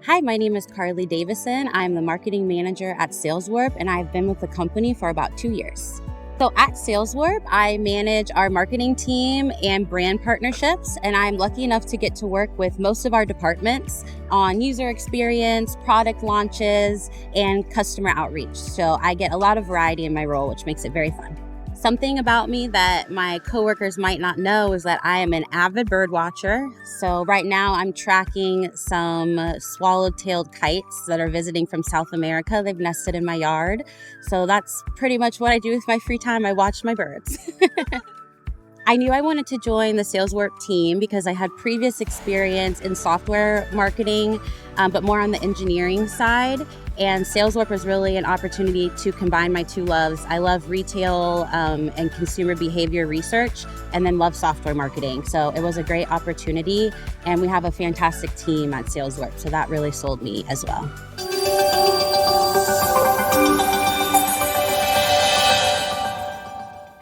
Hi, my name is Carly Davison. I'm the marketing manager at SalesWarp, and I've been with the company for about 2 years. So at SalesWarp, I manage our marketing team and brand partnerships, and I'm lucky enough to get to work with most of our departments on user experience, product launches, and customer outreach. So I get a lot of variety in my role, which makes it very fun. Something about me that my coworkers might not know is that I am an avid bird watcher. So right now I'm tracking some swallow-tailed kites that are visiting from South America. They've nested in my yard. So that's pretty much what I do with my free time. I watch my birds. I knew I wanted to join the SalesWarp team because I had previous experience in software marketing, but more on the engineering side. And SalesWarp was really an opportunity to combine my two loves. I love retail and consumer behavior research, and then love software marketing. So it was a great opportunity, and we have a fantastic team at SalesWarp. So that really sold me as well.